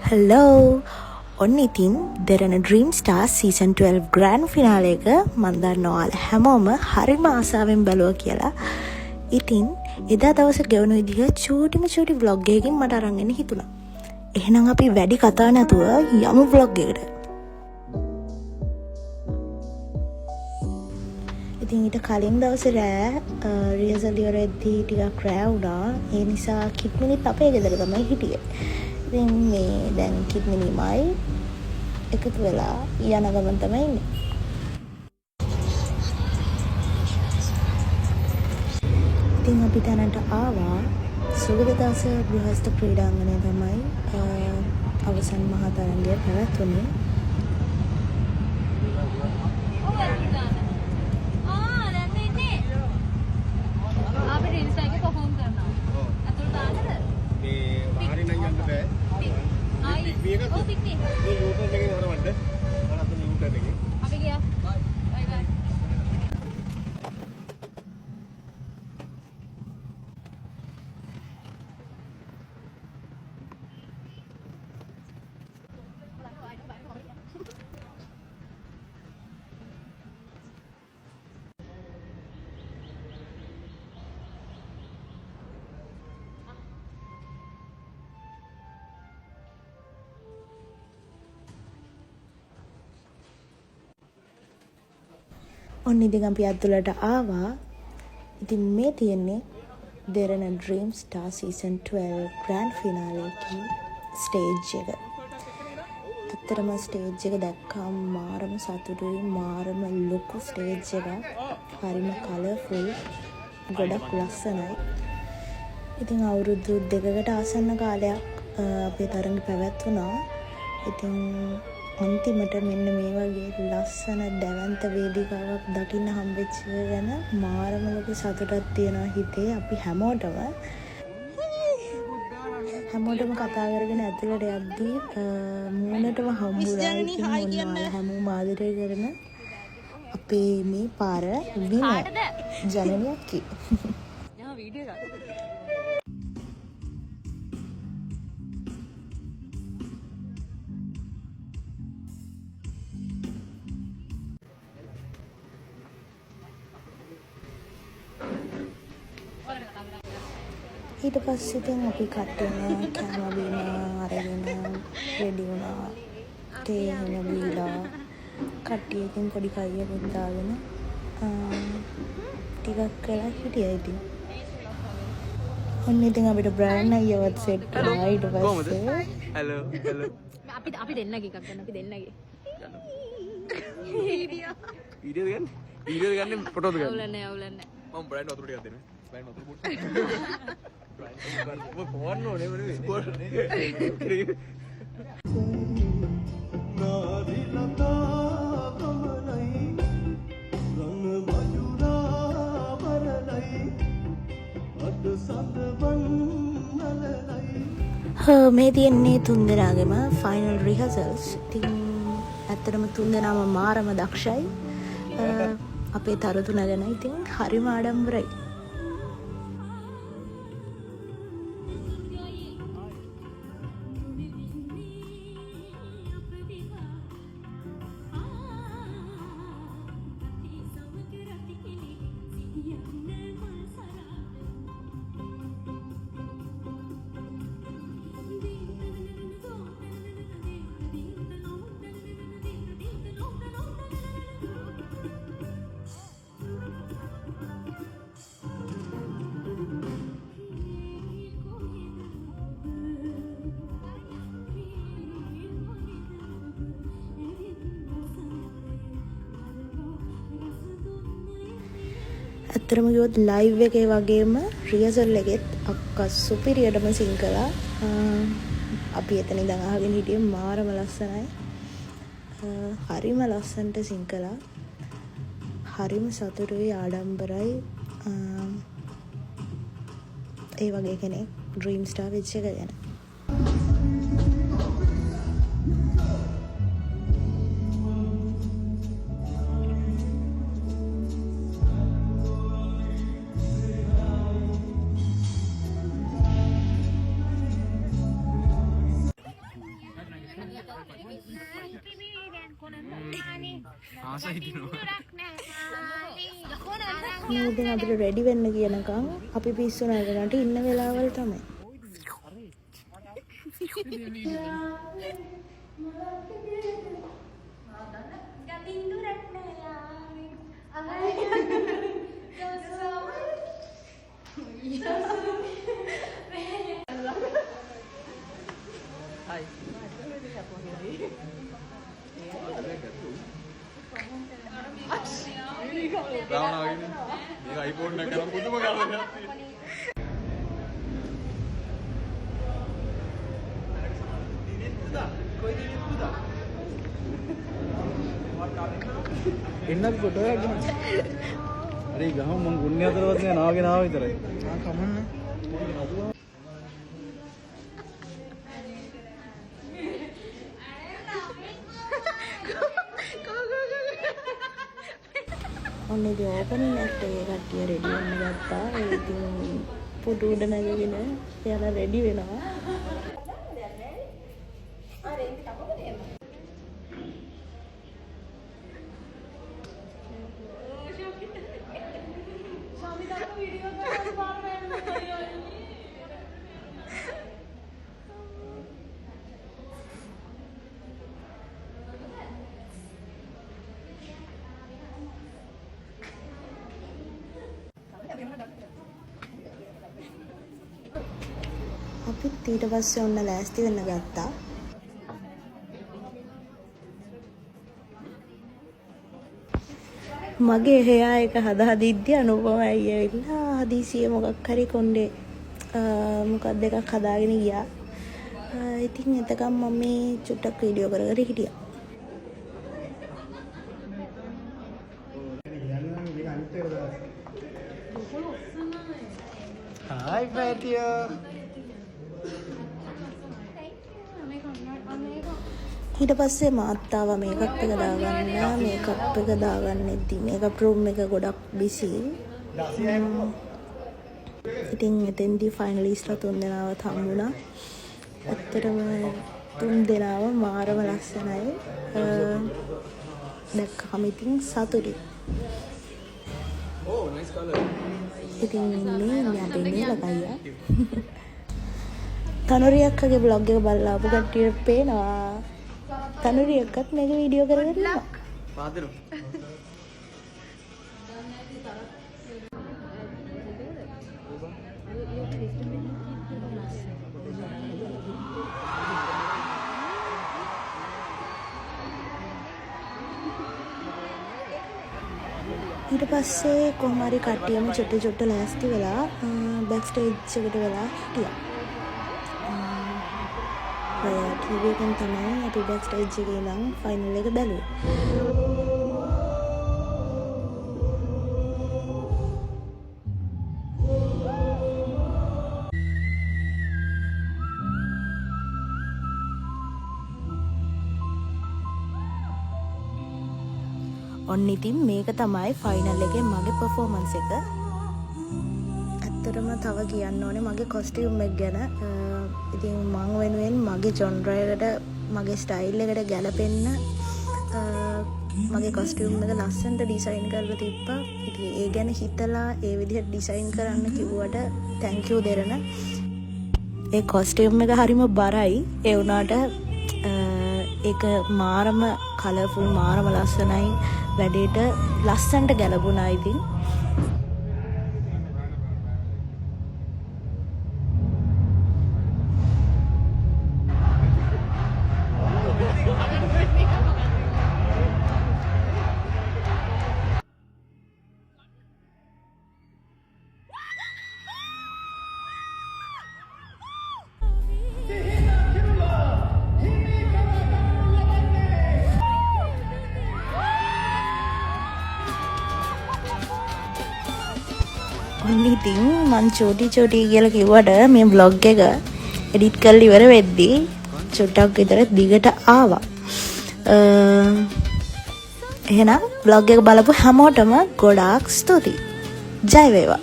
Hello ඔන්න ඉතින් දෙරණ dream stars season 12 grand ෆිනාලේ එක මම දන්නවා ඔයාලා හැමෝම හරිම ආසාවෙන් බැලුවා කියලා. ඉතින් එදා දවසේ ගෙවුණු විදිහ චූටි vlog එකකින් මට අරන් එන්න හිතුණා. එහෙනම් අපි වැඩි කතා නැතුව යමු vlog එකට. ඉතින් ඊට කලින් දවසේ රෑ රිහර්සල් ඉවරෙද්දී ටිකක් රෑ වුණා. ඒ නිසා කිට්මිනිත් අපේ ගෙදර තමයි හිටියේ. ඉතින් මේ දැන් කිට්මිනිමයි එකතු වෙලා යන ගමන් තමයි ඉන්නේ. ඉතින් අපි තැනට ආවා සුගතදාස ගෘහස්ත ක්‍රීඩාංගණය තමයි අවසන් මහා තරගය පැවැත්වුණේ. ඔන්න ඉතින් අපි අතුලට ආවා. ඉතින් මේ තියෙන්නේ දෙරණ ඩ්‍රීම් ස්ටාර් සීසන් 12 ග්‍රෑන්ඩ් ෆිනාලේ එකේ ස්ටේජ් එක. ඇත්තටම ස්ටේජ් එක දැක්කම මාරම සතුටුයි, මාරම ලොකු ස්ටේජ් එකක්. හරිම කලර්ෆුල්, ගොඩක් ලස්සනයි. ඉතින් අවුරුදු 2කට ආසන්න කාලයක් අපේ තරඟ පැවැත්වුණා. ඉතින් අන්තිමට මෙන්න මේ වගේ ලස්සන දැවැන්ත වේදිකාවක් දකින්න හම්බෙච්ච එක ගැන මාරම ලොකු සතුටක් තියෙනවා හිතේ. අපි හැමෝටම කතා කරගෙන ඇතුළට යද්දී මූණටම හම්බුණා. ඉතින් ඔයාලා හැමෝම ආදරය කරන අපේ මේ පාර වින ජනනියක් කි. යා වීඩියෝ එක ඊට පස්සේ ඉතින් අපි කට්ටියම කෑම බීම අරගෙන රෙඩි වුණා. තේ එහෙම බීලා කට්ටිය ඉතින් පොඩි කයියකුත් දාගෙන ටිකක් වෙලා හිටියා ඉතින්. ඔන්න ඉතින් අපිට බ්‍රෑන්ඩ් අයියවත් සෙට් වුණා. ඊට පස්සේ හලෝ අපි දෙන්නගේ එකක් ගන්න. අපි දෙන්නගේ වීඩියෝ ගන්න ෆොටෝද ගන්න. අවුලන්නේ මම බ්‍රෑන්ඩ් වතුර ටිකක් දෙන්න. බ්‍රෑන්ඩ් වතුර පොඩ්ඩක්. බ්‍රෑන්ඩ් ෆෝන් නෝනේ නේ. මේ තියෙන්නේ තුන්දෙනාගේම ෆයිනල් රිහර්සල්ස්. ඉතින් ඇත්තටම තුන්දෙනාම මාරම දක්ෂයි. අපේ තරුතුන ගැන ඉතින් හරිම ආඩම්බරයි. ඇත්තටම කිව්වොත් ලයිව් එකේ වගේම රිහර්සල් එකෙත් අක්කා සුපිරියටම සිං කළා. අපි එතන ඉඳන් අහගෙන හිටියේ මාරම ලස්සනයි. හරිම ලස්සනට සිං කළා. හරිම සතුටුයි, ආඩම්බරයි. ඒ වගේ කෙනෙක් ඩ්‍රීම් ස්ටාර් වෙච්ච එක ගැන. ආසයි දිනවා. මේ ඉතින් අපිට රෙඩි වෙන්න කියනකම් අපි පිස්සු නගනට ඉන්න වෙලාවල් තමයි. මේක iPhone එක කරන් පුදුම ගානක් එන්නත් ෆොටෝ එකක් ගන්න. අර ඒ ගහම මං ගුන්නේ අතරවත් නෑ නාගෙන ආව විතරයි. ආ කමන්න. ඔන්න ඉතින් ඕපනින් ඇක්ට් එකේ කට්ටිය රෙඩි වෙන්න ගත්තා. ඒ ඉතින් පුටු උඩ නැගගෙන එයාලා රෙඩි වෙනවා. අපිත් ඊට පස්සේ ඔන්න ලෑස්ති වෙන්න ගත්තා. මගේ හෙයා එක හදහදිද්දි අනුපම අයියා ඇවිල්ලා හදිසියෙ මොකක් හරි කොණ්ඩේ මොකක්ද එකක් හදාගෙන ගියා. ඉතින් එතකම් මම මේ චුට්ටක් වීඩියෝ කර කර හිටියා. Hi Fatia. ඊට පස්සේ මාත් ආවා මේකප් එක දාගන්න. මේකප් එක දාගන්නෙද්දි මේකප් රූම් එක ගොඩක් බිසි. ඉතින් එතෙන්දී ෆයිනලිස්ට්ලා 3 දෙනාවත් හම්බුණා. ඇත්තටම 3 දෙනාම මාරම ලස්සනයි. දැක්කම ඉතින් සතුටුයි. Oh, nice color. ඉතින් මේ අපේ නීලකයියා. තනුරිය අක්කගේ බ්ලොග් එක බලලා ආපු කට්ටියට පේනවා. තනුරිය අක්කත් මේක වීඩියෝ කරගෙන ඉන්නවා. පාදරු. ඊට පස්සේ කොහොම හරි කට්ටියම චුට්ට ලෑස්ති වෙලා බෑක් ස්ටේජ් එකට වෙලා හිටියා. ටීවී එකෙන් තමයි අපි බෑක් ස්ටේජ් එකේ ඉඳන් ෆයිනල් එක බැලුවේ. ඔන්න ඉතින් මේක තමයි ෆයිනල් එකේ මගේ පර්ෆෝමන්ස් එක. ඇත්තටම තව කියන්න ඕනේ මගේ කොස්ටියුම් එක ගැන. ඉතින් මම වෙනුවෙන් මගේ ජොන්ර් එකට මගේ ස්ටයිල් එකට ගැලපෙන්න මගේ කොස්ටියුම් එක ලස්සනට ඩිසයින් කරලා තිබ්බා. ඉතින් ඒ ගැන හිතලා ඒ විදිහට ඩිසයින් කරන්න කිව්වට thank you Derana. A costume එක හරිම බරයි. ඒ වුණාට ඒක මාරම කලර්ෆුල් මාරම ලස්සනයි. වැඩේට ලස්සනට ගැලපුණා ඉතින්. ඔන්න ඉතින් මං චෝටි කියලා කිව්වට මේ බ්ලොග් එක එඩිට් කරලා ඉවර වෙද්දී චුට්ටක් විතර දිගට ආවා. එහෙනම් බ්ලොග් එක බලපු හැමෝටම ගොඩාක් ස්තුතියි. ජය වේවා.